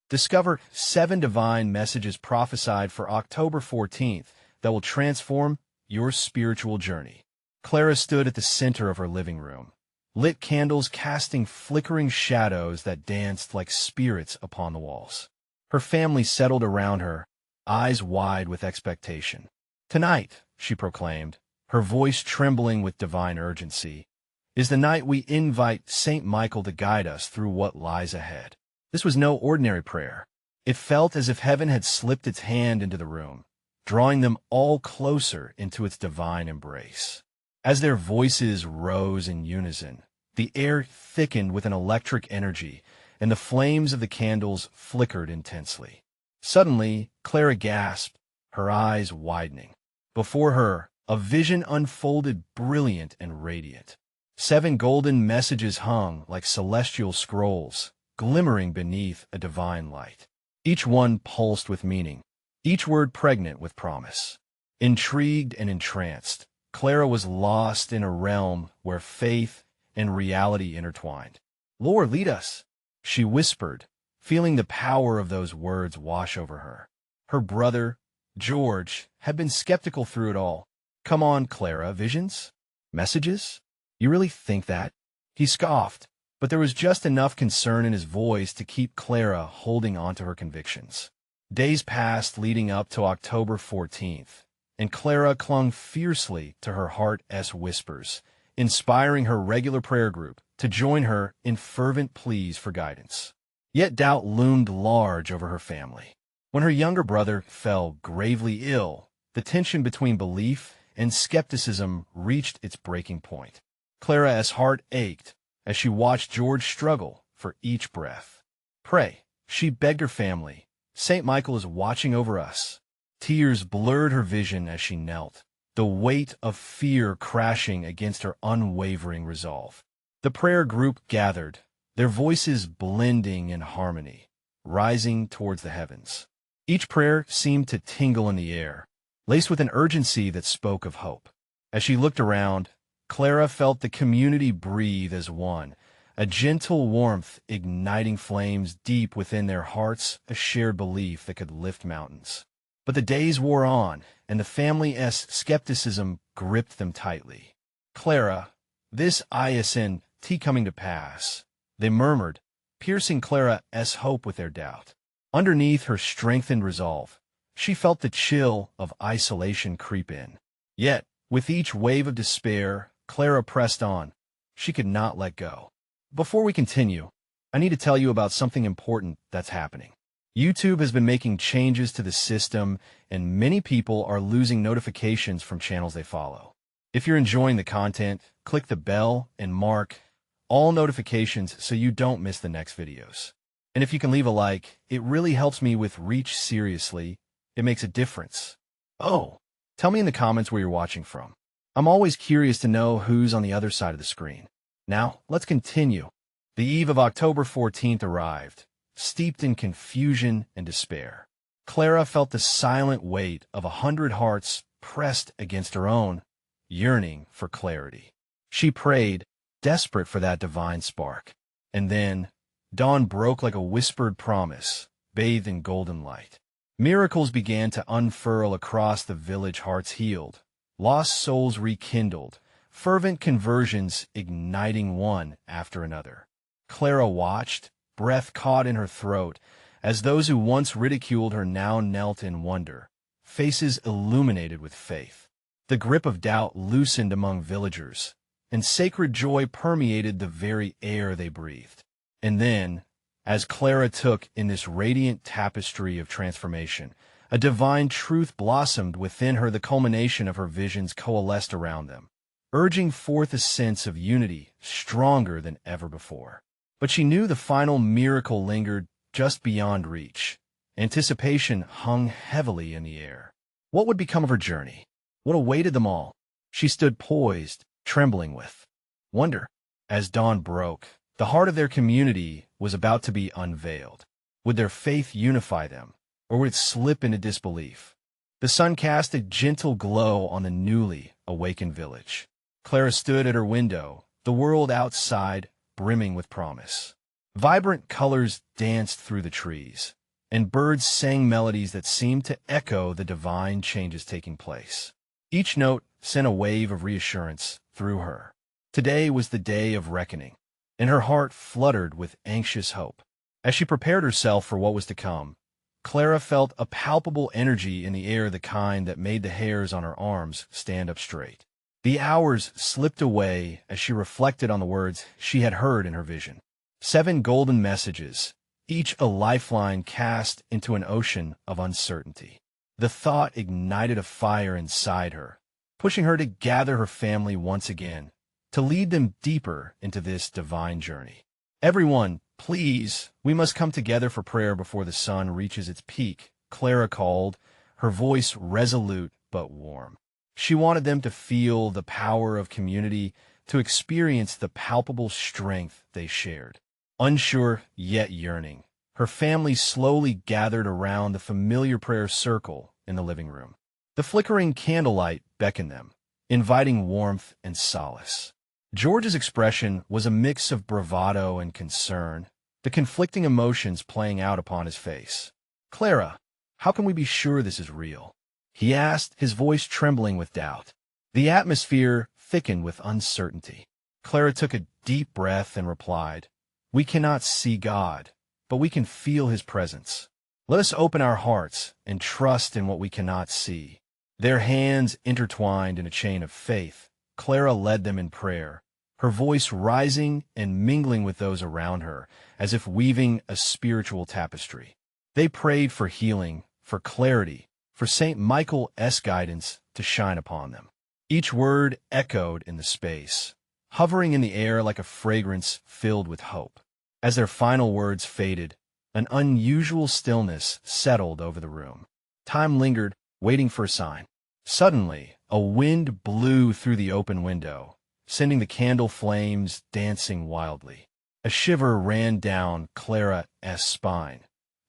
Discover 7 divine messages prophesied for October 14th that will transform your spiritual journey. Clara stood at the center of her living room, lit candles casting flickering shadows that danced like spirits upon the walls. Her family settled around her, eyes wide with expectation. "Tonight," she proclaimed, her voice trembling with divine urgency, "is the night we invite Saint Michael to guide us through what lies ahead." This was no ordinary prayer. It felt as if heaven had slipped its hand into the room, drawing them all closer into its divine embrace. As their voices rose in unison, the air thickened with an electric energy, and the flames of the candles flickered intensely. Suddenly, Clara gasped, her eyes widening. Before her, a vision unfolded, brilliant and radiant. 7 golden messages hung like celestial scrolls, glimmering beneath a divine light. Each one pulsed with meaning, each word pregnant with promise. Intrigued and entranced, Clara was lost in a realm where faith and reality intertwined. "Lord, lead us," she whispered, feeling the power of those words wash over her. Her brother, George, had been skeptical through it all. "Come on, Clara, visions? Messages? You really think that?" He scoffed, but there was just enough concern in his voice to keep Clara holding on to her convictions. Days passed leading up to October 14th, and Clara clung fiercely to her heart's whispers, inspiring her regular prayer group to join her in fervent pleas for guidance. Yet doubt loomed large over her family. When her younger brother fell gravely ill, the tension between belief and skepticism reached its breaking point. Clara's heart ached as she watched George struggle for each breath. "Pray," she begged her family. "Saint Michael is watching over us." Tears blurred her vision as she knelt, the weight of fear crashing against her unwavering resolve. The prayer group gathered, their voices blending in harmony, rising towards the heavens. Each prayer seemed to tingle in the air, laced with an urgency that spoke of hope. As she looked around, Clara felt the community breathe as one, a gentle warmth igniting flames deep within their hearts, a shared belief that could lift mountains. But the days wore on, and the family's skepticism gripped them tightly. "Clara, this isn't coming to pass," they murmured, piercing Clara's hope with their doubt. Underneath her strengthened resolve, she felt the chill of isolation creep in. Yet, with each wave of despair, Clara pressed on. She could not let go. Before we continue, I need to tell you about something important that's happening. YouTube has been making changes to the system, and many people are losing notifications from channels they follow. If you're enjoying the content, click the bell and mark all notifications so you don't miss the next videos. And if you can leave a like, it really helps me with reach. Seriously, it makes a difference. Oh, tell me in the comments where you're watching from. I'm always curious to know who's on the other side of the screen. Now, let's continue. The eve of October 14th arrived, steeped in confusion and despair. Clara felt the silent weight of 100 hearts pressed against her own, yearning for clarity. She prayed, desperate for that divine spark. And then, dawn broke like a whispered promise, bathed in golden light. Miracles began to unfurl across the village, hearts healed, lost souls rekindled, fervent conversions igniting one after another. Clara watched, breath caught in her throat, as those who once ridiculed her now knelt in wonder, faces illuminated with faith. The grip of doubt loosened among villagers, and sacred joy permeated the very air they breathed. And then, as Clara took in this radiant tapestry of transformation, a divine truth blossomed within her. The culmination of her visions coalesced around them, urging forth a sense of unity stronger than ever before. But she knew the final miracle lingered just beyond reach. Anticipation hung heavily in the air. What would become of her journey? What awaited them all? She stood poised, trembling with wonder. As dawn broke, the heart of their community was about to be unveiled. Would their faith unify them, or would it slip into disbelief? The sun cast a gentle glow on the newly awakened village. Clara stood at her window, the world outside brimming with promise. Vibrant colors danced through the trees, and birds sang melodies that seemed to echo the divine changes taking place. Each note sent a wave of reassurance through her. Today was the day of reckoning, and her heart fluttered with anxious hope. As she prepared herself for what was to come, Clara felt a palpable energy in the air, the kind that made the hairs on her arms stand up straight. The hours slipped away as she reflected on the words she had heard in her vision. 7 golden messages, each a lifeline cast into an ocean of uncertainty. The thought ignited a fire inside her, pushing her to gather her family once again, to lead them deeper into this divine journey. "Everyone, please, we must come together for prayer before the sun reaches its peak," Clara called, her voice resolute but warm. She wanted them to feel the power of community, to experience the palpable strength they shared. Unsure yet yearning, her family slowly gathered around the familiar prayer circle in the living room. The flickering candlelight beckoned them, inviting warmth and solace. George's expression was a mix of bravado and concern, the conflicting emotions playing out upon his face. "Clara, how can we be sure this is real?" he asked, his voice trembling with doubt. The atmosphere thickened with uncertainty. Clara took a deep breath and replied, "We cannot see God, but we can feel his presence. Let us open our hearts and trust in what we cannot see." Their hands intertwined in a chain of faith, Clara led them in prayer, her voice rising and mingling with those around her, as if weaving a spiritual tapestry. They prayed for healing, for clarity, for St. Michael's guidance to shine upon them. Each word echoed in the space, hovering in the air like a fragrance filled with hope. As their final words faded, an unusual stillness settled over the room. Time lingered, waiting for a sign. Suddenly, a wind blew through the open window, sending the candle flames dancing wildly. A shiver ran down Clara's spine.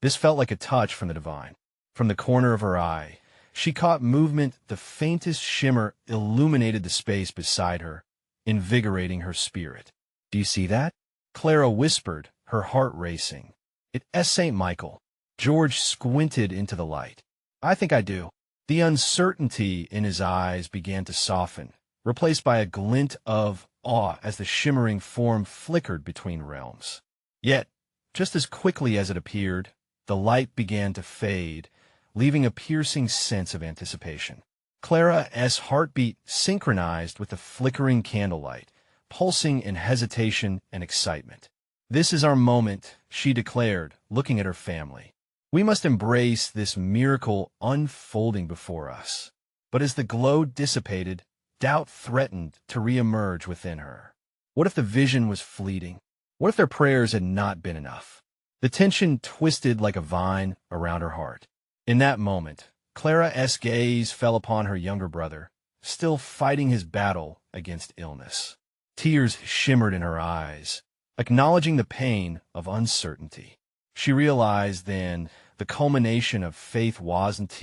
This felt like a touch from the divine. From the corner of her eye, she caught movement. The faintest shimmer illuminated the space beside her, invigorating her spirit. "Do you see that?" Clara whispered, her heart racing. "It's St. Michael." George squinted into the light. "I think I do." The uncertainty in his eyes began to soften, replaced by a glint of awe as the shimmering form flickered between realms. Yet, just as quickly as it appeared, the light began to fade, leaving a piercing sense of anticipation. Clara's heartbeat synchronized with the flickering candlelight, pulsing in hesitation and excitement. "This is our moment," she declared, looking at her family. "We must embrace this miracle unfolding before us." But as the glow dissipated, doubt threatened to reemerge within her. What if the vision was fleeting? What if their prayers had not been enough? The tension twisted like a vine around her heart. In that moment, Clara's gaze fell upon her younger brother, still fighting his battle against illness. Tears shimmered in her eyes, acknowledging the pain of uncertainty. She realized then the culmination of faith wasn't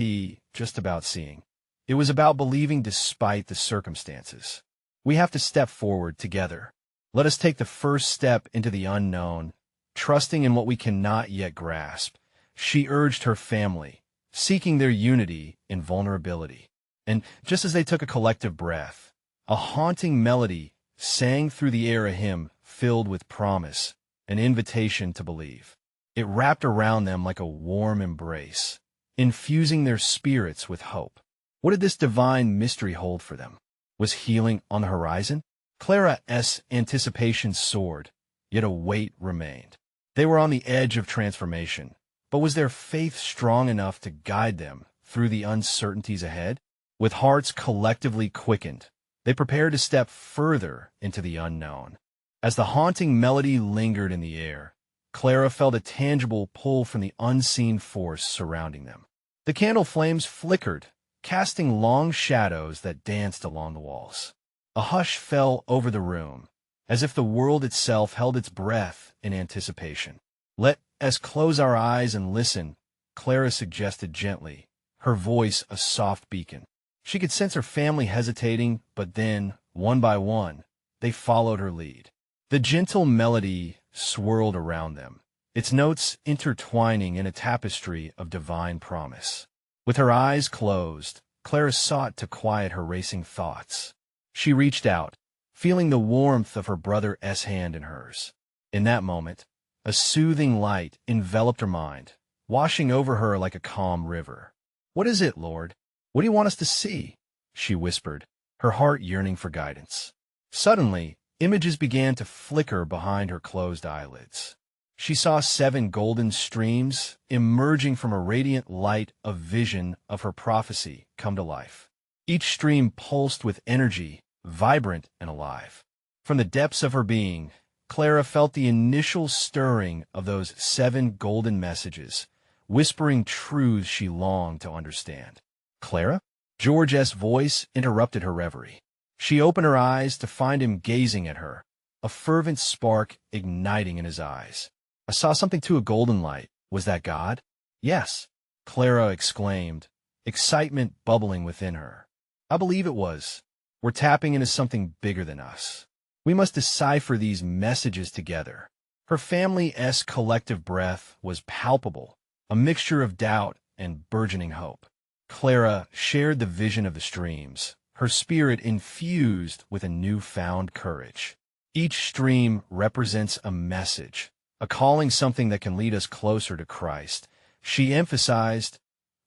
just about seeing. It was about believing despite the circumstances. We have to step forward together. Let us take the first step into the unknown, trusting in what we cannot yet grasp. She urged her family, seeking their unity in vulnerability. And just as they took a collective breath, a haunting melody sang through the air, a hymn filled with promise, an invitation to believe. It wrapped around them like a warm embrace, infusing their spirits with hope. What did this divine mystery hold for them? Was healing on the horizon? Clara's anticipation soared, yet a weight remained. They were on the edge of transformation, but was their faith strong enough to guide them through the uncertainties ahead? With hearts collectively quickened, they prepared to step further into the unknown. As the haunting melody lingered in the air, Clara felt a tangible pull from the unseen force surrounding them. The candle flames flickered, casting long shadows that danced along the walls. A hush fell over the room, as if the world itself held its breath in anticipation. "Let us close our eyes and listen," Clara suggested gently, her voice a soft beacon. She could sense her family hesitating, but then, one by one, they followed her lead. The gentle melody swirled around them, its notes intertwining in a tapestry of divine promise. With her eyes closed, Clara sought to quiet her racing thoughts. She reached out, feeling the warmth of her brother's hand in hers. In that moment, a soothing light enveloped her mind, washing over her like a calm river. "What is it, Lord? What do you want us to see?" she whispered, her heart yearning for guidance. Suddenly, images began to flicker behind her closed eyelids. She saw 7 golden streams emerging from a radiant light of vision of her prophecy come to life. Each stream pulsed with energy, vibrant and alive. From the depths of her being, Clara felt the initial stirring of those 7 golden messages, whispering truths she longed to understand. "Clara?" George's voice interrupted her reverie. She opened her eyes to find him gazing at her, a fervent spark igniting in his eyes. "I saw something too, a golden light. Was that God?" "Yes," Clara exclaimed, excitement bubbling within her. "I believe it was. We're tapping into something bigger than us. We must decipher these messages together." Her family's collective breath was palpable, a mixture of doubt and burgeoning hope. Clara shared the vision of the streams, her spirit infused with a newfound courage. Each stream represents a message, a calling, something that can lead us closer to Christ. She emphasized,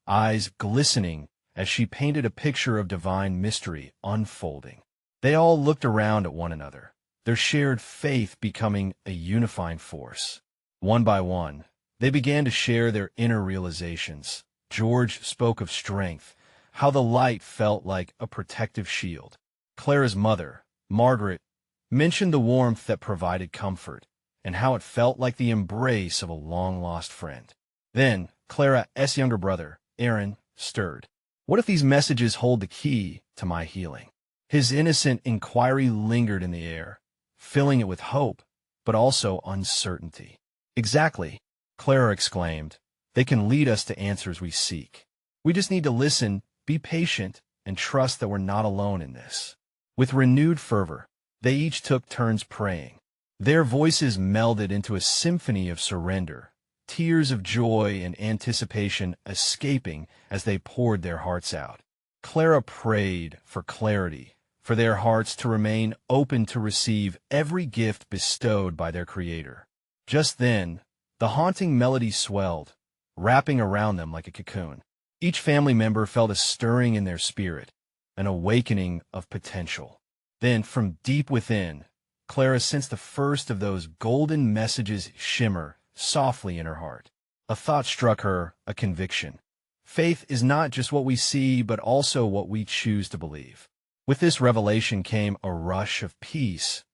eyes glistening as she painted a picture of divine mystery unfolding. They all looked around at one another, their shared faith becoming a unifying force. One by one, they began to share their inner realizations. George spoke of strength, how the light felt like a protective shield. Clara's mother, Margaret, mentioned the warmth that provided comfort, and how it felt like the embrace of a long-lost friend. Then, Clara's younger brother, Aaron, stirred. "What if these messages hold the key to my healing?" His innocent inquiry lingered in the air, filling it with hope, but also uncertainty. "Exactly," Clara exclaimed. "They can lead us to answers we seek. We just need to listen, be patient, and trust that we're not alone in this." With renewed fervor, they each took turns praying. Their voices melded into a symphony of surrender, tears of joy and anticipation escaping as they poured their hearts out. Clara prayed for clarity, for their hearts to remain open to receive every gift bestowed by their Creator. Just then, the haunting melody swelled, wrapping around them like a cocoon. Each family member felt a stirring in their spirit, an awakening of potential. Then, from deep within, Clara sensed the first of those golden messages shimmer softly in her heart. A thought struck her, a conviction. Faith is not just what we see, but also what we choose to believe. With this revelation came a rush of peace,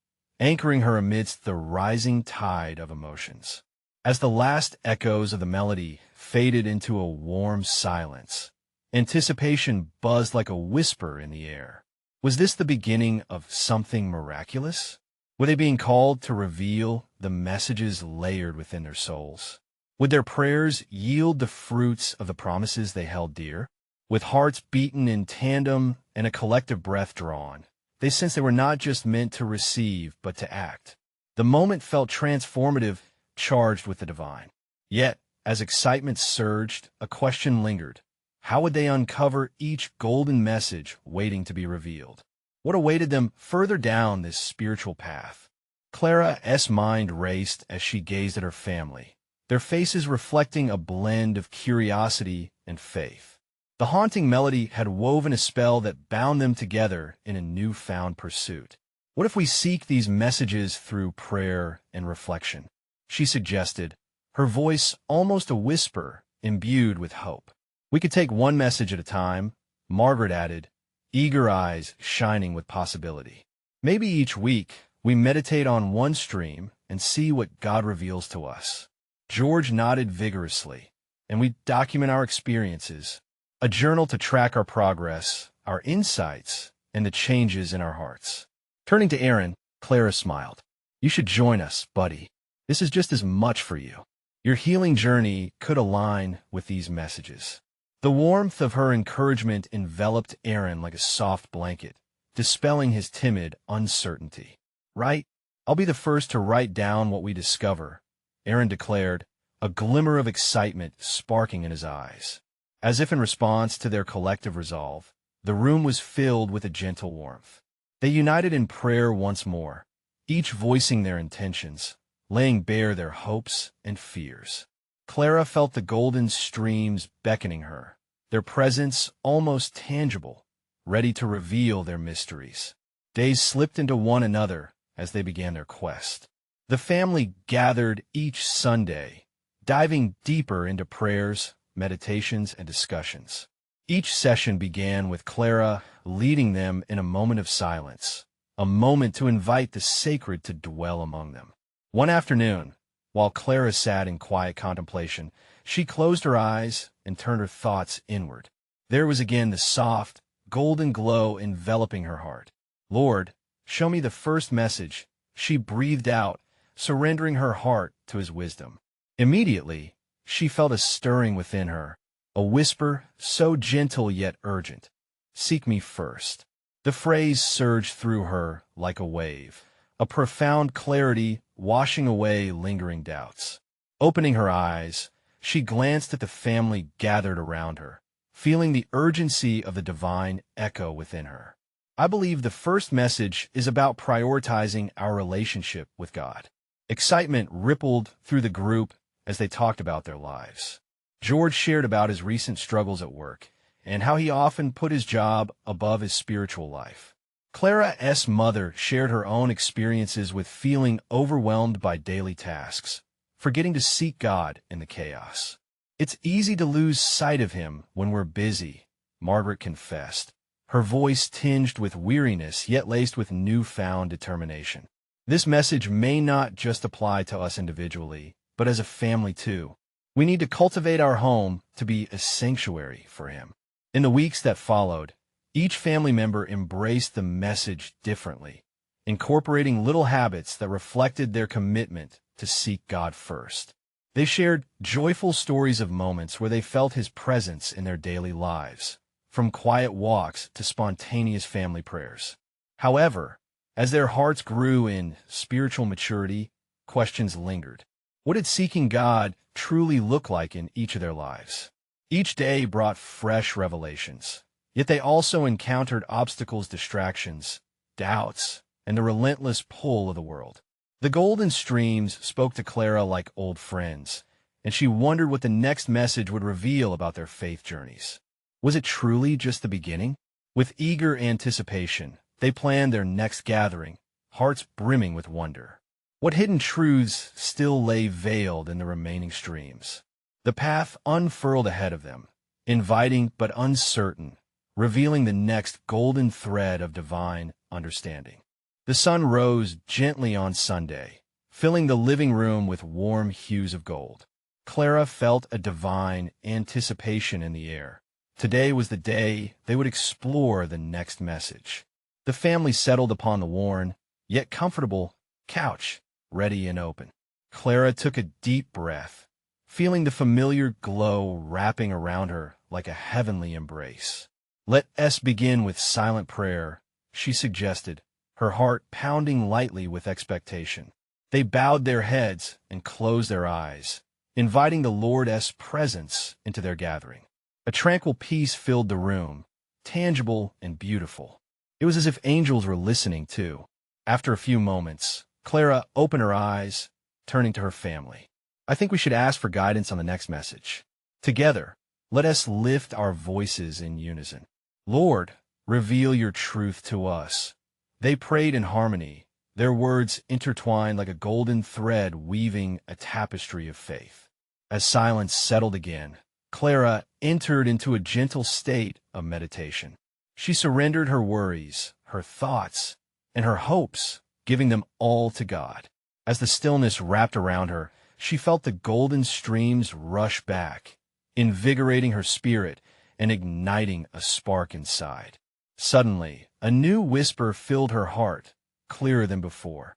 anchoring her amidst the rising tide of emotions. As the last echoes of the melody faded into a warm silence, anticipation buzzed like a whisper in the air. Was this the beginning of something miraculous? Were they being called to reveal the messages layered within their souls? Would their prayers yield the fruits of the promises they held dear? With hearts beaten in tandem and a collective breath drawn, they sensed they were not just meant to receive, but to act. The moment felt transformative, charged with the divine. Yet, as excitement surged, a question lingered. How would they uncover each golden message waiting to be revealed? What awaited them further down this spiritual path? Clara's mind raced as she gazed at her family, their faces reflecting a blend of curiosity and faith. The haunting melody had woven a spell that bound them together in a newfound pursuit. "What if we seek these messages through prayer and reflection?" she suggested, her voice almost a whisper imbued with hope. "We could take one message at a time," Margaret added, eager eyes shining with possibility. "Maybe each week we meditate on one stream and see what God reveals to us." George nodded vigorously, and we document our experiences, a journal to track our progress, our insights, and the changes in our hearts. Turning to Aaron, Clara smiled. "You should join us, buddy. This is just as much for you. Your healing journey could align with these messages." The warmth of her encouragement enveloped Aaron like a soft blanket, dispelling his timid uncertainty. "Right?" I'll be the first to write down what we discover, Aaron declared, a glimmer of excitement sparking in his eyes. As if in response to their collective resolve, the room was filled with a gentle warmth. They united in prayer once more, each voicing their intentions, laying bare their hopes and fears. Clara felt the golden streams beckoning her, their presence almost tangible, ready to reveal their mysteries. Days slipped into one another as they began their quest. The family gathered each Sunday, diving deeper into prayers, meditations, and discussions. Each session began with Clara leading them in a moment of silence, a moment to invite the sacred to dwell among them. One afternoon, while Clara sat in quiet contemplation, she closed her eyes and turned her thoughts inward. There was again the soft, golden glow enveloping her heart. "Lord, show me the first message," she breathed out, surrendering her heart to his wisdom. Immediately, she felt a stirring within her, a whisper so gentle yet urgent. "Seek me first." The phrase surged through her like a wave, a profound clarity washing away lingering doubts. Opening her eyes, she glanced at the family gathered around her, feeling the urgency of the divine echo within her. "I believe the first message is about prioritizing our relationship with God." Excitement rippled through the group as they talked about their lives. George shared about his recent struggles at work and how he often put his job above his spiritual life. Clara's mother shared her own experiences with feeling overwhelmed by daily tasks, forgetting to seek God in the chaos. "It's easy to lose sight of Him when we're busy," Margaret confessed, her voice tinged with weariness yet laced with newfound determination. This message may not just apply to us individually, but as a family too. We need to cultivate our home to be a sanctuary for Him. In the weeks that followed, each family member embraced the message differently, incorporating little habits that reflected their commitment to seek God first. They shared joyful stories of moments where they felt His presence in their daily lives, from quiet walks to spontaneous family prayers. However, as their hearts grew in spiritual maturity, questions lingered. What did seeking God truly look like in each of their lives? Each day brought fresh revelations, yet they also encountered obstacles, distractions, doubts, and the relentless pull of the world. The golden streams spoke to Clara like old friends, and she wondered what the next message would reveal about their faith journeys. Was it truly just the beginning? With eager anticipation, they planned their next gathering, hearts brimming with wonder. What hidden truths still lay veiled in the remaining streams? The path unfurled ahead of them, inviting but uncertain, revealing the next golden thread of divine understanding. The sun rose gently on Sunday, filling the living room with warm hues of gold. Clara felt a divine anticipation in the air. Today was the day they would explore the next message. The family settled upon the worn, yet comfortable, couch, ready and open. Clara took a deep breath, feeling the familiar glow wrapping around her like a heavenly embrace. "Let us begin with silent prayer," she suggested, her heart pounding lightly with expectation. They bowed their heads and closed their eyes, inviting the Lord's presence into their gathering. A tranquil peace filled the room, tangible and beautiful. It was as if angels were listening too. After a few moments, Clara opened her eyes, turning to her family. "I think we should ask for guidance on the next message. Together, let us lift our voices in unison. Lord, reveal your truth to us." They prayed in harmony, their words intertwined like a golden thread weaving a tapestry of faith. As silence settled again, Clara entered into a gentle state of meditation. She surrendered her worries, her thoughts, and her hopes, giving them all to God. As the stillness wrapped around her, she felt the golden streams rush back, invigorating her spirit and igniting a spark inside. Suddenly, a new whisper filled her heart, clearer than before.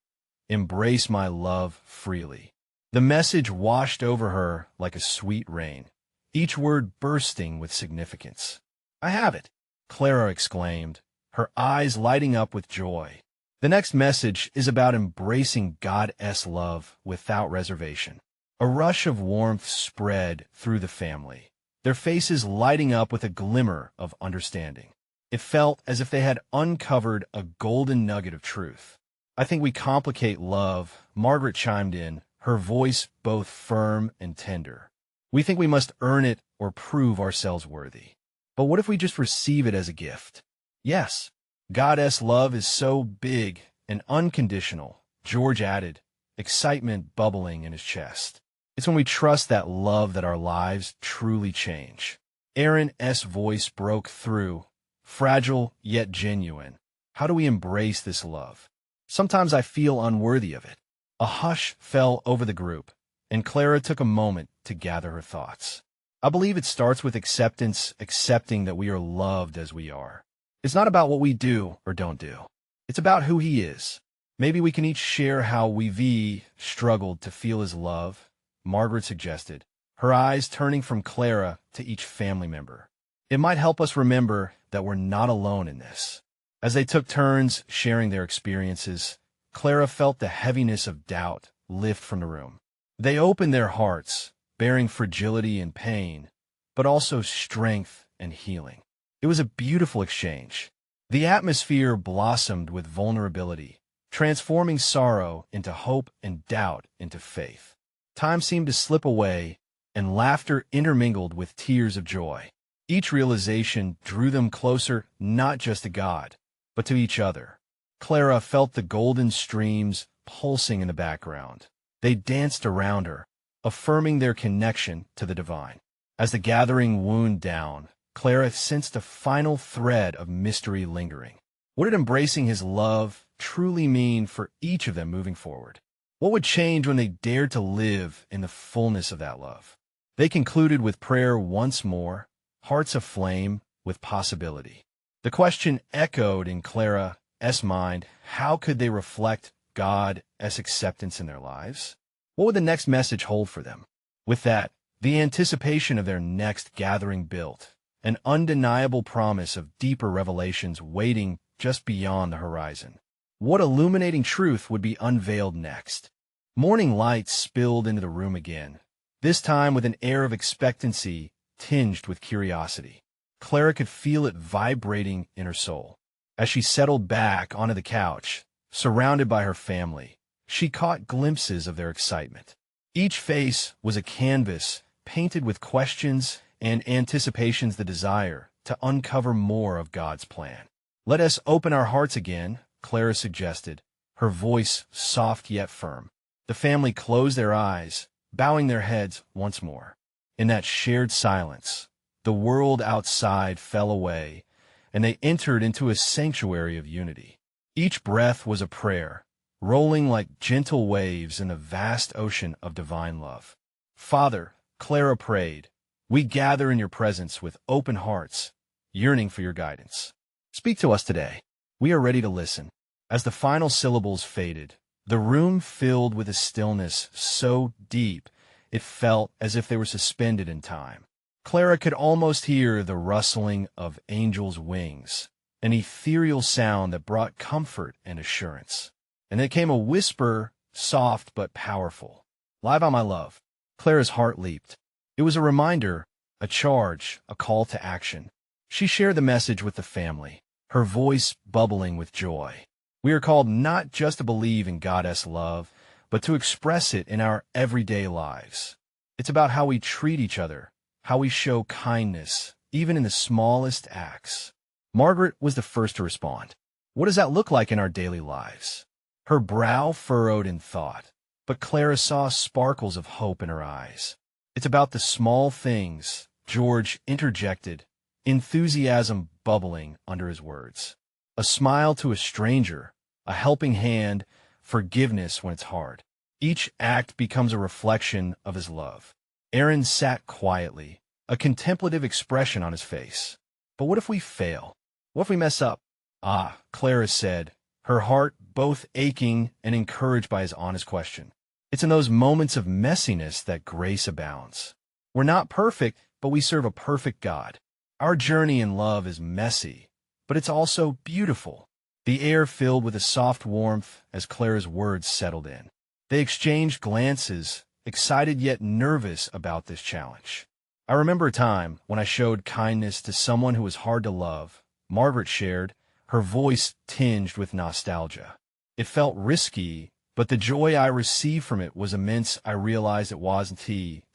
"Embrace my love freely." The message washed over her like a sweet rain, each word bursting with significance. "I have it," Clara exclaimed, her eyes lighting up with joy. The next message is about embracing God's love without reservation. A rush of warmth spread through the family, their faces lighting up with a glimmer of understanding. It felt as if they had uncovered a golden nugget of truth. "I think we complicate love," Margaret chimed in, her voice both firm and tender. "We think we must earn it or prove ourselves worthy. But what if we just receive it as a gift?" "Yes, God's love is so big and unconditional," George added, excitement bubbling in his chest. "It's when we trust that love that our lives truly change." Aaron's voice broke through, fragile yet genuine. "How do we embrace this love? Sometimes I feel unworthy of it." A hush fell over the group, and Clara took a moment to gather her thoughts. "I believe it starts with acceptance, accepting that we are loved as we are. It's not about what we do or don't do. It's about who He is. Maybe we can each share how we've struggled to feel His love," Margaret suggested, her eyes turning from Clara to each family member. "It might help us remember that we're not alone in this." As they took turns sharing their experiences, Clara felt the heaviness of doubt lift from the room. They opened their hearts, bearing fragility and pain, but also strength and healing. It was a beautiful exchange. The atmosphere blossomed with vulnerability, transforming sorrow into hope and doubt into faith. Time seemed to slip away, and laughter intermingled with tears of joy. Each realization drew them closer not just to God, but to each other. Clara felt the golden streams pulsing in the background. They danced around her, affirming their connection to the divine. As the gathering wound down, Clara sensed a final thread of mystery lingering. What did embracing His love truly mean for each of them moving forward? What would change when they dared to live in the fullness of that love? They concluded with prayer once more, hearts aflame with possibility. The question echoed in Clara's mind: how could they reflect God's acceptance in their lives? What would the next message hold for them? With that, the anticipation of their next gathering built, an undeniable promise of deeper revelations waiting just beyond the horizon. What illuminating truth would be unveiled next? Morning light spilled into the room again, this time with an air of expectancy tinged with curiosity. Clara could feel it vibrating in her soul. As she settled back onto the couch, surrounded by her family, she caught glimpses of their excitement. Each face was a canvas painted with questions and anticipations, the desire to uncover more of God's plan. "Let us open our hearts again," Clara suggested, her voice soft yet firm. The family closed their eyes, bowing their heads once more. In that shared silence, the world outside fell away, and they entered into a sanctuary of unity. Each breath was a prayer, rolling like gentle waves in the vast ocean of divine love. "Father," Clara prayed, "we gather in your presence with open hearts, yearning for your guidance. Speak to us today. We are ready to listen." As the final syllables faded, the room filled with a stillness so deep it felt as if they were suspended in time. Clara could almost hear the rustling of angels' wings, an ethereal sound that brought comfort and assurance. And then came a whisper, soft but powerful. "Live on, my love." Clara's heart leaped. It was a reminder, a charge, a call to action. She shared the message with the family, her voice bubbling with joy. We are called not just to believe in God's love, but to express it in our everyday lives. It's about how we treat each other, how we show kindness, even in the smallest acts. Margaret was the first to respond. "What does that look like in our daily lives?" Her brow furrowed in thought, but Clara saw sparkles of hope in her eyes. "It's about the small things," George interjected, enthusiasm bubbling under his words. "A smile to a stranger, a helping hand, forgiveness when it's hard. Each act becomes a reflection of His love." Aaron sat quietly, a contemplative expression on his face. "But what if we fail? What if we mess up?" "Ah," Clara said, her heart both aching and encouraged by his honest question. "It's in those moments of messiness that grace abounds. We're not perfect, but we serve a perfect God. Our journey in love is messy, but it's also beautiful. the air filled with a soft warmth as Clara's words settled in. They exchanged glances, excited yet nervous about this challenge. I remember a time when I showed kindness to someone who was hard to love, Margaret shared, her voice tinged with nostalgia. It felt risky, but the joy I received from it was immense. I realized it wasn't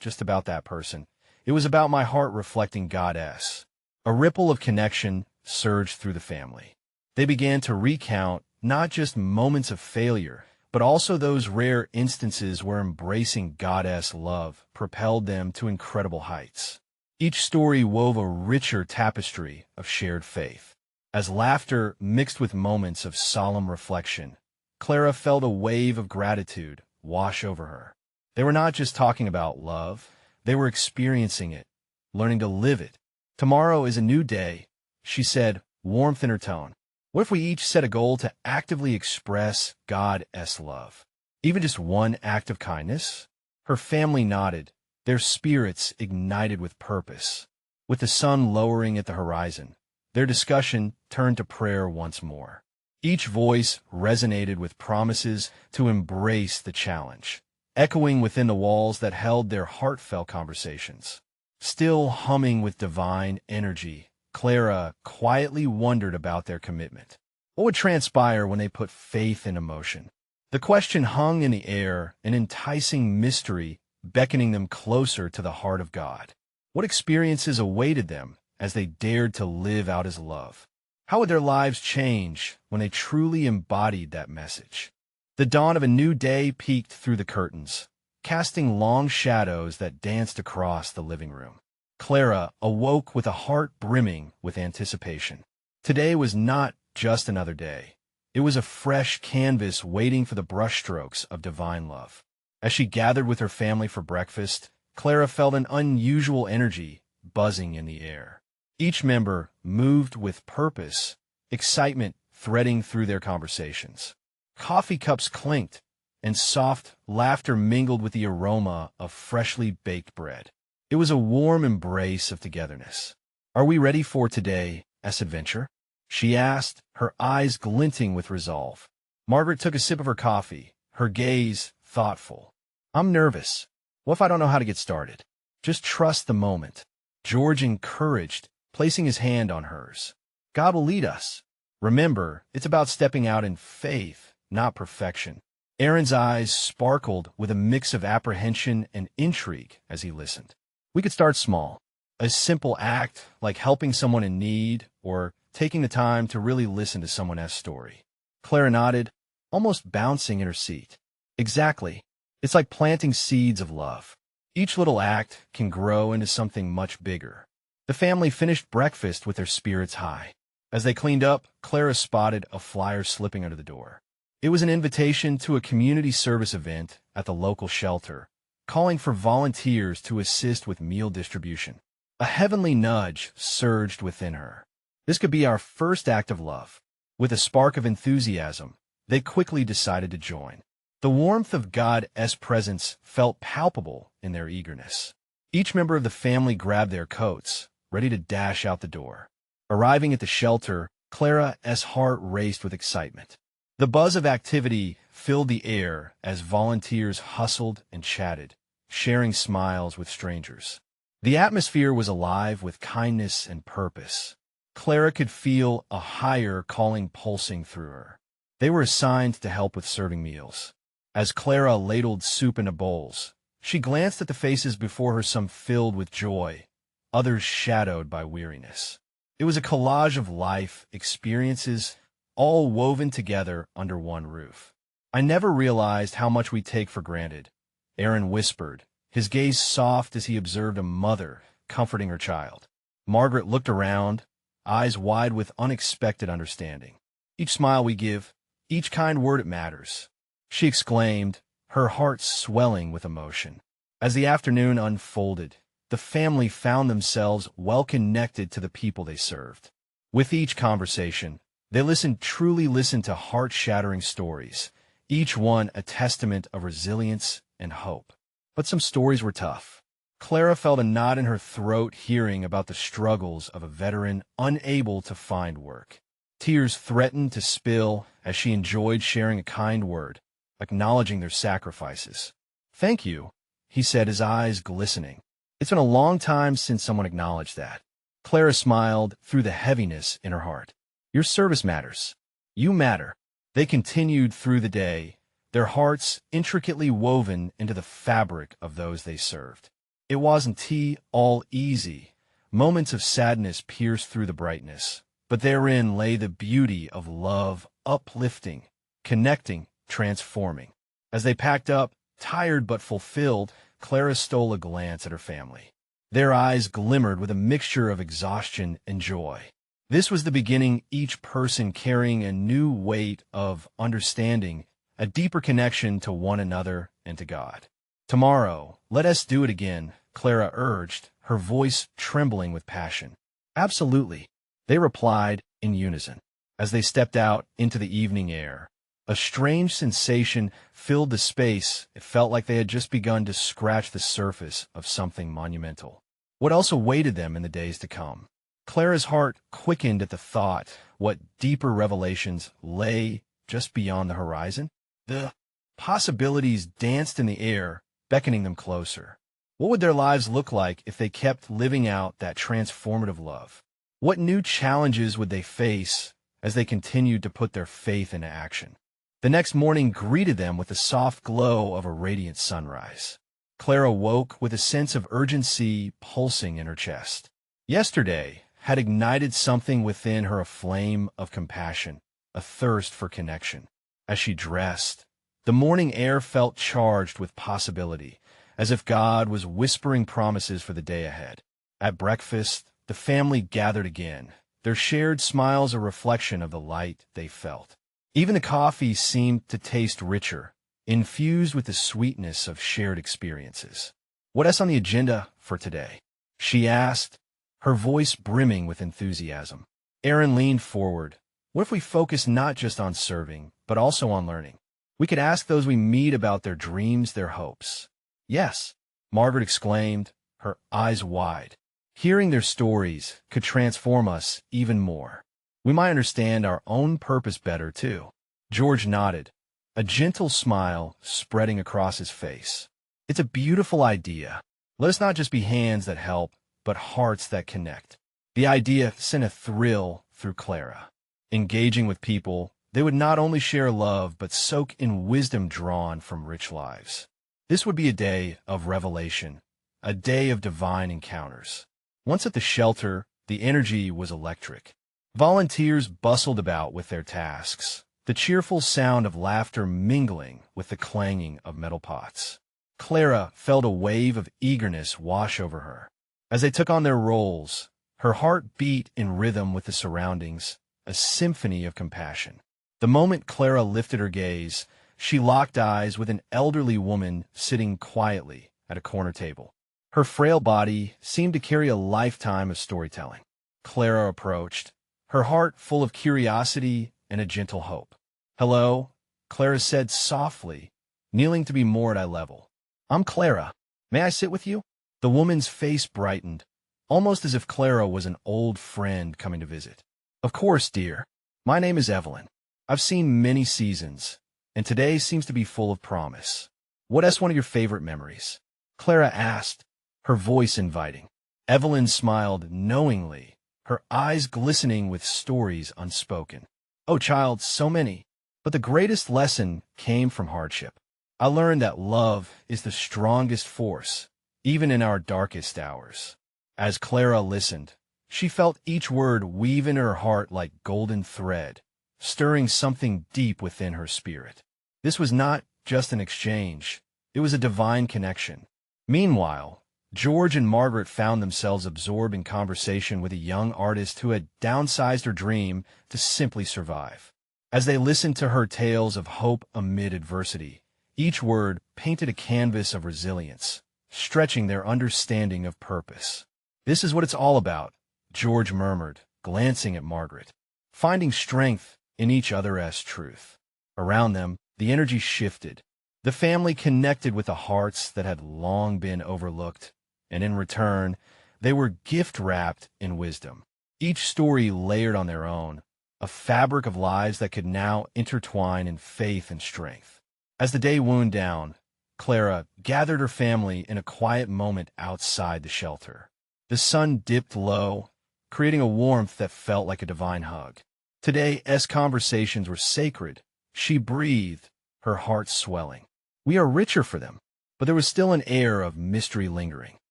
just about that person. It was about my heart reflecting Goddess. A ripple of connection surged through the family. They began to recount not just moments of failure, but also those rare instances where embracing Goddess love propelled them to incredible heights. Each story wove a richer tapestry of shared faith. As laughter mixed with moments of solemn reflection, Clara felt a wave of gratitude wash over her. They were not just talking about love, they were experiencing it, learning to live it. Tomorrow is a new day, she said, warmth in her tone. What if we each set a goal to actively express God's love? Even just one act of kindness? Her family nodded, their spirits ignited with purpose. With the sun lowering at the horizon, their discussion turned to prayer once more. Each voice resonated with promises to embrace the challenge, echoing within the walls that held their heartfelt conversations. Still humming with divine energy, Clara quietly wondered about their commitment. What would transpire when they put faith in motion? The question hung in the air, an enticing mystery beckoning them closer to the heart of God. What experiences awaited them as they dared to live out His love? How would their lives change when they truly embodied that message? The dawn of a new day peeked through the curtains, casting long shadows that danced across the living room. Clara awoke with a heart brimming with anticipation. Today was not just another day. It was a fresh canvas waiting for the brushstrokes of divine love. As she gathered with her family for breakfast, Clara felt an unusual energy buzzing in the air. Each member moved with purpose, excitement threading through their conversations. Coffee cups clinked, and soft laughter mingled with the aroma of freshly baked bread. It was a warm embrace of togetherness. "Are we ready for today's adventure?" she asked, her eyes glinting with resolve. Margaret took a sip of her coffee, her gaze thoughtful. "I'm nervous. What if I don't know how to get started?" "Just trust the moment," George encouraged, placing his hand on hers. "God will lead us. Remember, it's about stepping out in faith, not perfection." Aaron's eyes sparkled with a mix of apprehension and intrigue as he listened. "We could start small. A simple act like helping someone in need or taking the time to really listen to someone else's story." Clara nodded, almost bouncing in her seat. "Exactly. It's like planting seeds of love. Each little act can grow into something much bigger." The family finished breakfast with their spirits high. As they cleaned up, Clara spotted a flyer slipping under the door. It was an invitation to a community service event at the local shelter, calling for volunteers to assist with meal distribution. A heavenly nudge surged within her. This could be our first act of love. With a spark of enthusiasm, they quickly decided to join. The warmth of God's presence felt palpable in their eagerness. Each member of the family grabbed their coats, ready to dash out the door. Arriving at the shelter, Clara's heart raced with excitement. The buzz of activity filled the air as volunteers hustled and chatted, sharing smiles with strangers. The atmosphere was alive with kindness and purpose. Clara could feel a higher calling pulsing through her. They were assigned to help with serving meals. As Clara ladled soup into bowls, she glanced at the faces before her, some filled with joy, others shadowed by weariness. It was a collage of life experiences, all woven together under one roof. "I never realized how much we take for granted," Aaron whispered, his gaze soft as he observed a mother comforting her child. Margaret looked around, eyes wide with unexpected understanding. "Each smile we give, each kind word, it matters," she exclaimed, her heart swelling with emotion. As the afternoon unfolded, the family found themselves well connected to the people they served. With each conversation, they truly listened to heart-shattering stories, each one a testament of resilience and hope. But some stories were tough. Clara felt a knot in her throat hearing about the struggles of a veteran unable to find work. Tears threatened to spill as she enjoyed sharing a kind word, acknowledging their sacrifices. "Thank you," he said, his eyes glistening. It's been a long time since someone acknowledged that. Clara smiled through the heaviness in her heart. "Your service matters. You matter." They continued through the day, their hearts intricately woven into the fabric of those they served. It wasn't all easy. Moments of sadness pierced through the brightness, but therein lay the beauty of love, uplifting, connecting, transforming. As they packed up, tired but fulfilled, Clara stole a glance at her family. Their eyes glimmered with a mixture of exhaustion and joy. This was the beginning, each person carrying a new weight of understanding, a deeper connection to one another and to God. "Tomorrow, let us do it again," Clara urged, her voice trembling with passion. "Absolutely," they replied in unison. As they stepped out into the evening air, a strange sensation filled the space. It felt like they had just begun to scratch the surface of something monumental. What else awaited them in the days to come? Clara's heart quickened at the thought. What deeper revelations lay just beyond the horizon? The possibilities danced in the air, beckoning them closer. What would their lives look like if they kept living out that transformative love? What new challenges would they face as they continued to put their faith into action? The next morning greeted them with the soft glow of a radiant sunrise. Clara woke with a sense of urgency pulsing in her chest. Yesterday had ignited something within her, a flame of compassion, a thirst for connection. As she dressed, the morning air felt charged with possibility, as if God was whispering promises for the day ahead. At breakfast, the family gathered again, their shared smiles a reflection of the light they felt. Even the coffee seemed to taste richer, infused with the sweetness of shared experiences. "What else on the agenda for today?" she asked, her voice brimming with enthusiasm. Aaron leaned forward. "What if we focus not just on serving, but also on learning? We could ask those we meet about their dreams, their hopes." "Yes," Margaret exclaimed, her eyes wide. "Hearing their stories could transform us even more. We might understand our own purpose better, too." George nodded, a gentle smile spreading across his face. "It's a beautiful idea. Let us not just be hands that help, but hearts that connect." The idea sent a thrill through Clara. Engaging with people, they would not only share love, but soak in wisdom drawn from rich lives. This would be a day of revelation, a day of divine encounters. Once at the shelter, the energy was electric. Volunteers bustled about with their tasks, the cheerful sound of laughter mingling with the clanging of metal pots. Clara felt a wave of eagerness wash over her. As they took on their roles, her heart beat in rhythm with the surroundings, a symphony of compassion. The moment Clara lifted her gaze, she locked eyes with an elderly woman sitting quietly at a corner table. Her frail body seemed to carry a lifetime of storytelling. Clara approached, her heart full of curiosity and a gentle hope. "Hello," Clara said softly, kneeling to be more at eye level. "I'm Clara. May I sit with you?" The woman's face brightened, almost as if Clara was an old friend coming to visit. "Of course, dear. My name is Evelyn. I've seen many seasons, and today seems to be full of promise. What is one of your favorite memories?" Clara asked, her voice inviting. Evelyn smiled knowingly, her eyes glistening with stories unspoken. "Oh, child, so many. But the greatest lesson came from hardship. I learned that love is the strongest force, even in our darkest hours." As Clara listened, she felt each word weave in her heart like golden thread, stirring something deep within her spirit. This was not just an exchange, it was a divine connection. Meanwhile, George and Margaret found themselves absorbed in conversation with a young artist who had downsized her dream to simply survive. As they listened to her tales of hope amid adversity, each word painted a canvas of resilience, stretching their understanding of purpose. "This is what it's all about," George murmured, glancing at Margaret. "Finding strength in each other as truth." Around them, the energy shifted. The family connected with the hearts that had long been overlooked, and in return, they were gift-wrapped in wisdom. Each story layered on their own, a fabric of lives that could now intertwine in faith and strength. As the day wound down, Clara gathered her family in a quiet moment outside the shelter. The sun dipped low, creating a warmth that felt like a divine hug. Today's conversations were sacred. She breathed, her heart swelling. We are richer for them, but there was still an air of mystery lingering.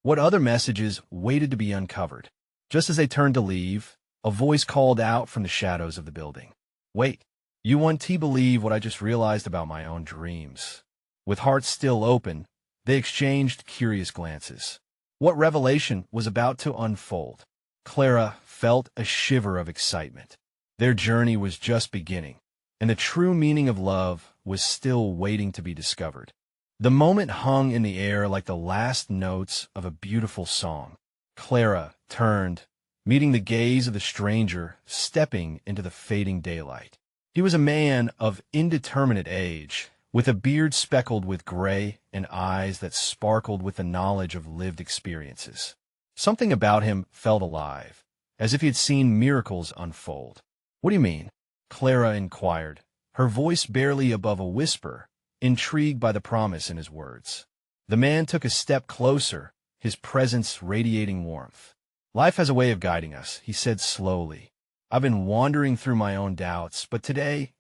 What other messages waited to be uncovered? Just as they turned to leave, a voice called out from the shadows of the building. Wait, you want to believe what I just realized about my own dreams? With hearts still open, they exchanged curious glances. What revelation was about to unfold? Clara felt a shiver of excitement. Their journey was just beginning, and the true meaning of love was still waiting to be discovered. The moment hung in the air like the last notes of a beautiful song. Clara turned, meeting the gaze of the stranger stepping into the fading daylight. He was a man of indeterminate age, with a beard speckled with gray and eyes that sparkled with the knowledge of lived experiences. Something about him felt alive, as if he had seen miracles unfold. What do you mean? Clara inquired, her voice barely above a whisper, intrigued by the promise in his words. The man took a step closer, his presence radiating warmth. Life has a way of guiding us, he said slowly. I've been wandering through my own doubts, but today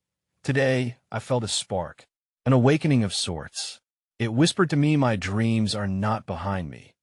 I felt a spark, an awakening of sorts. It whispered to me my dreams are not behind me.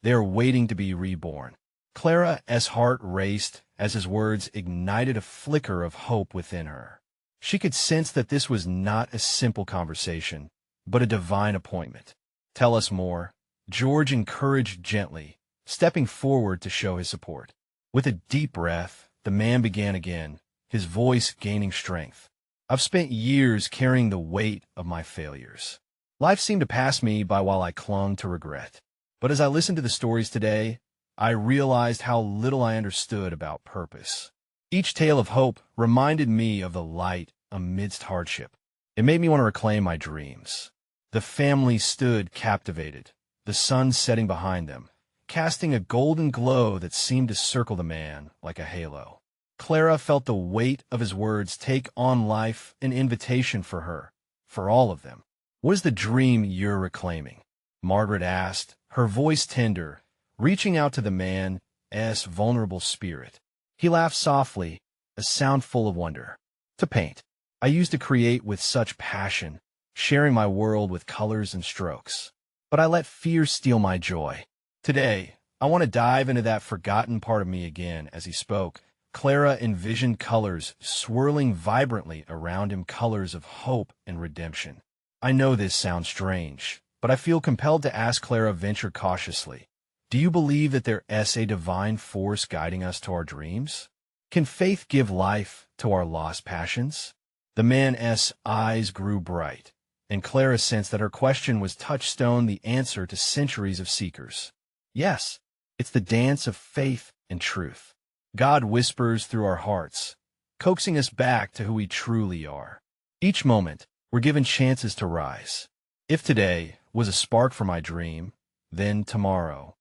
They are waiting to be reborn. Clara's heart raced as his words ignited a flicker of hope within her. She could sense that this was not a simple conversation, but a divine appointment. Tell us more, George encouraged gently, stepping forward to show his support. With a deep breath, the man began again, his voice gaining strength. I've spent years carrying the weight of my failures. Life seemed to pass me by while I clung to regret. But as I listened to the stories today, I realized how little I understood about purpose. Each tale of hope reminded me of the light amidst hardship. It made me want to reclaim my dreams. The family stood captivated, the sun setting behind them, casting a golden glow that seemed to circle the man like a halo. Clara felt the weight of his words take on life, an invitation for her, for all of them. What is the dream you're reclaiming? Margaret asked, her voice tender, reaching out to the man's vulnerable spirit. He laughed softly, a sound full of wonder. To paint. I used to create with such passion, sharing my world with colors and strokes. But I let fear steal my joy. Today, I want to dive into that forgotten part of me again. As he spoke, Clara envisioned colors swirling vibrantly around him, colors of hope and redemption. I know this sounds strange, but I feel compelled to ask Clara, venture cautiously. Do you believe that there is a divine force guiding us to our dreams? Can faith give life to our lost passions? The man's eyes grew bright, and Clara sensed that her question was touchstone, the answer to centuries of seekers. Yes, it's the dance of faith and truth. God whispers through our hearts, coaxing us back to who we truly are. Each moment, we're given chances to rise. If today was a spark for my dream, then tomorrow.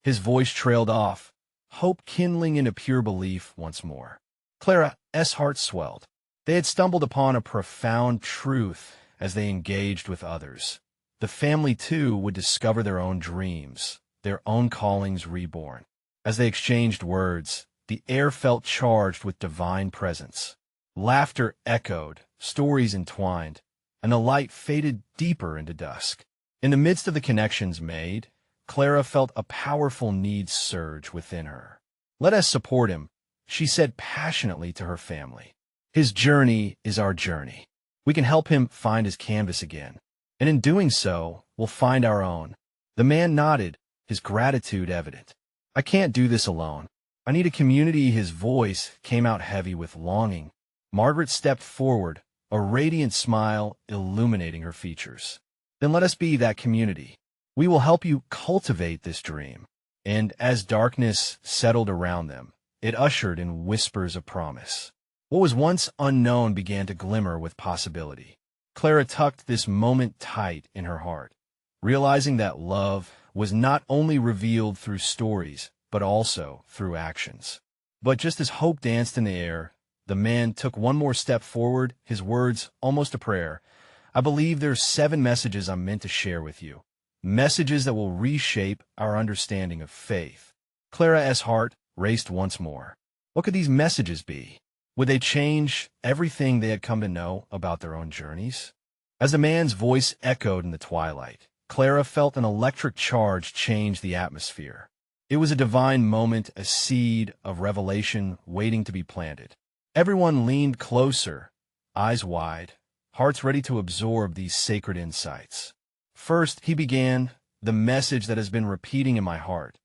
His voice trailed off, hope kindling into pure belief once more. Clara's heart swelled. They had stumbled upon a profound truth as they engaged with others. The family, too, would discover their own dreams, their own callings reborn. As they exchanged words, the air felt charged with divine presence. Laughter echoed, stories entwined, and the light faded deeper into dusk. In the midst of the connections made, Clara felt a powerful need surge within her. Let us support him, she said passionately to her family. His journey is our journey. We can help him find his canvas again, and in doing so, we'll find our own. The man nodded, his gratitude evident. I can't do this alone. I need a community. His voice came out heavy with longing. Margaret stepped forward, a radiant smile illuminating her features. Then let us be that community. We will help you cultivate this dream. And as darkness settled around them, it ushered in whispers of promise. What was once unknown began to glimmer with possibility. Clara tucked this moment tight in her heart, realizing that love was not only revealed through stories, but also through actions. But just as hope danced in the air, The man took one more step forward, his words almost a prayer. I believe there's 7 messages I'm meant to share with you. Messages that will reshape our understanding of faith. Clara's heart raced once more. What could these messages be? Would they change everything they had come to know about their own journeys? As the man's voice echoed in the twilight, Clara felt an electric charge change the atmosphere. It was a divine moment, a seed of revelation waiting to be planted. Everyone leaned closer, eyes wide, hearts ready to absorb these sacred insights. First, he began, the message that has been repeating in my heart.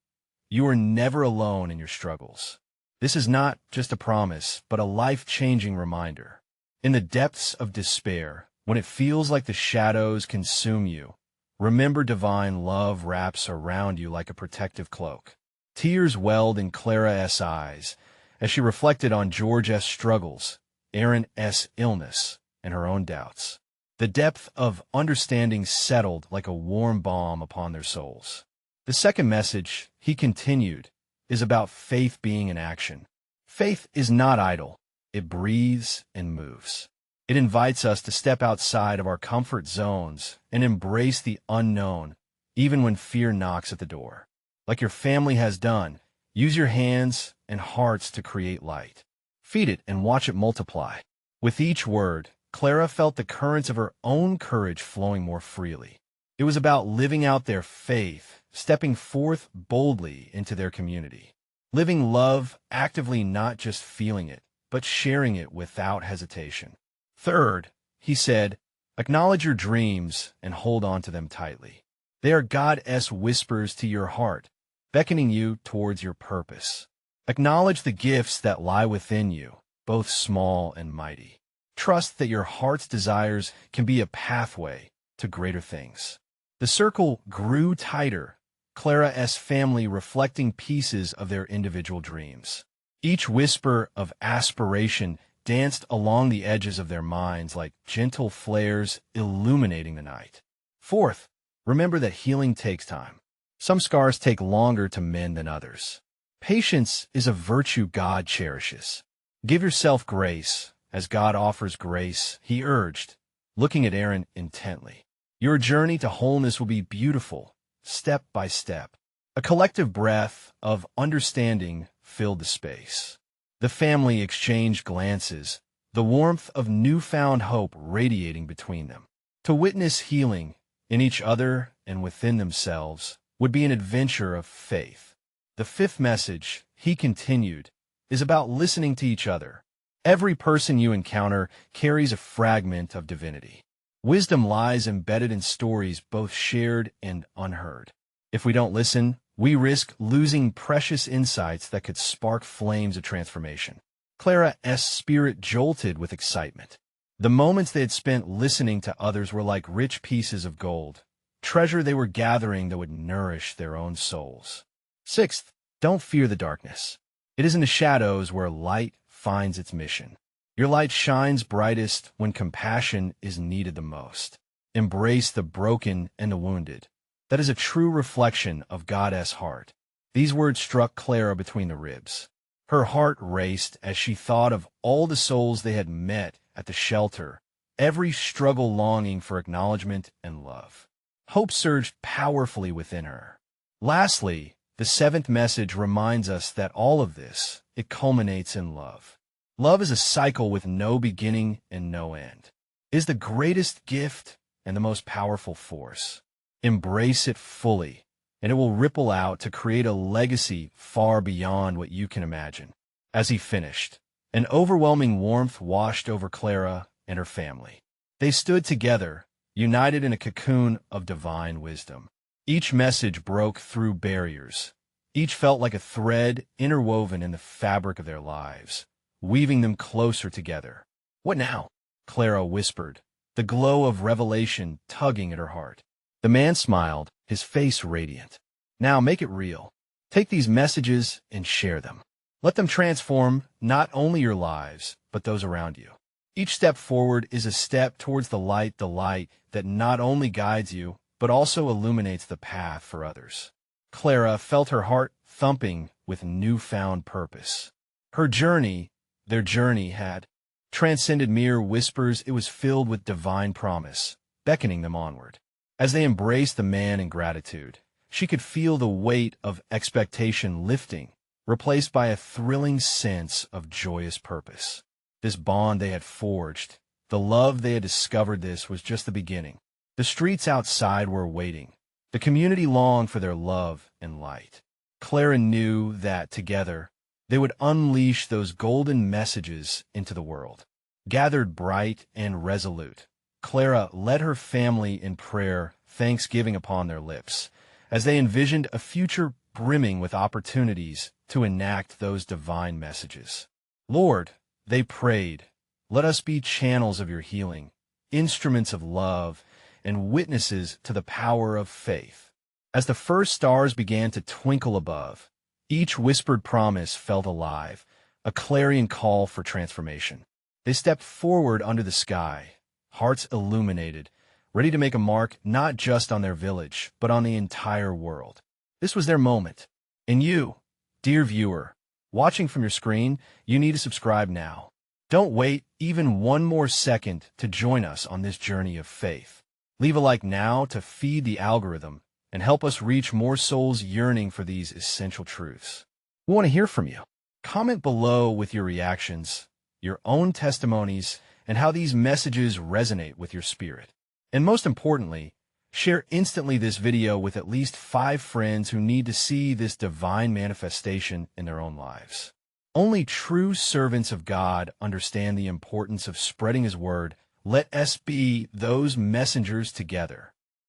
You are never alone in your struggles. This is not just a promise, but a life-changing reminder. In the depths of despair, when it feels like the shadows consume you, remember divine love wraps around you like a protective cloak. Tears welled in Clara's eyes as she reflected on George's struggles, Aaron's illness, and her own doubts. The depth of understanding settled like a warm balm upon their souls. The second message, he continued, is about faith being in action. Faith is not idle. It breathes and moves. It invites us to step outside of our comfort zones and embrace the unknown, even when fear knocks at the door. Like your family has done, use your hands and hearts to create light. Feed it and watch it multiply. With each word, Clara felt the currents of her own courage flowing more freely. It was about living out their faith, stepping forth boldly into their community. Living love actively, not just feeling it, but sharing it without hesitation. Third, he said, acknowledge your dreams and hold on to them tightly. They are God's whispers to your heart, beckoning you towards your purpose. Acknowledge the gifts that lie within you, both small and mighty. Trust that your heart's desires can be a pathway to greater things. The circle grew tighter, Clara's family reflecting pieces of their individual dreams. Each whisper of aspiration danced along the edges of their minds like gentle flares illuminating the night. Fourth, remember that healing takes time. Some scars take longer to mend than others. Patience is a virtue God cherishes. Give yourself grace, as God offers grace, he urged, looking at Aaron intently. Your journey to wholeness will be beautiful, step by step. A collective breath of understanding filled the space. The family exchanged glances, the warmth of newfound hope radiating between them. To witness healing in each other and within themselves would be an adventure of faith. The fifth message, he continued, is about listening to each other. Every person you encounter carries a fragment of divinity. Wisdom lies embedded in stories both shared and unheard. If we don't listen, we risk losing precious insights that could spark flames of transformation. Clara's spirit jolted with excitement. The moments they had spent listening to others were like rich pieces of gold, treasure they were gathering that would nourish their own souls. Sixth, don't fear the darkness. It is in the shadows where light finds its mission. Your light shines brightest when compassion is needed the most. Embrace the broken and the wounded. That is a true reflection of God's heart. These words struck Clara between the ribs. Her heart raced as she thought of all the souls they had met at the shelter, every struggle longing for acknowledgement and love. Hope surged powerfully within her. Lastly, the seventh message reminds us that all of this, it culminates in love. Love is a cycle with no beginning and no end. It is the greatest gift and the most powerful force. Embrace it fully, and it will ripple out to create a legacy far beyond what you can imagine. As he finished, an overwhelming warmth washed over Clara and her family. They stood together, united in a cocoon of divine wisdom. Each message broke through barriers. Each felt like a thread interwoven in the fabric of their lives, weaving them closer together. What now? Clara whispered, the glow of revelation tugging at her heart. The man smiled, his face radiant. Now make it real. Take these messages and share them. Let them transform not only your lives, but those around you. Each step forward is a step towards the light that not only guides you, but also illuminates the path for others. Clara felt her heart thumping with newfound purpose. Her journey, Their journey had transcended mere whispers. It was filled with divine promise, beckoning them onward. As they embraced the man in gratitude, she could feel the weight of expectation lifting, replaced by a thrilling sense of joyous purpose. This bond they had forged, the love they had discovered, this was just the beginning. The streets outside were waiting. The community longed for their love and light. Clara knew that together, they would unleash those golden messages into the world. Gathered bright and resolute, Clara led her family in prayer, thanksgiving upon their lips, as they envisioned a future brimming with opportunities to enact those divine messages. Lord, they prayed, let us be channels of your healing, instruments of love, and witnesses to the power of faith. As the first stars began to twinkle above, each whispered promise felt alive, a clarion call for transformation. They stepped forward under the sky, hearts illuminated, ready to make a mark not just on their village, but on the entire world. This was their moment. And you, dear viewer, watching from your screen, you need to subscribe now. Don't wait even one more second to join us on this journey of faith. Leave a like now to feed the algorithm and help us reach more souls yearning for these essential truths. We want to hear from you. Comment below with your reactions, your own testimonies, and how these messages resonate with your spirit. And most importantly, share instantly this video with at least 5 friends who need to see this divine manifestation in their own lives. Only true servants of God understand the importance of spreading His word. Let us be those messengers together.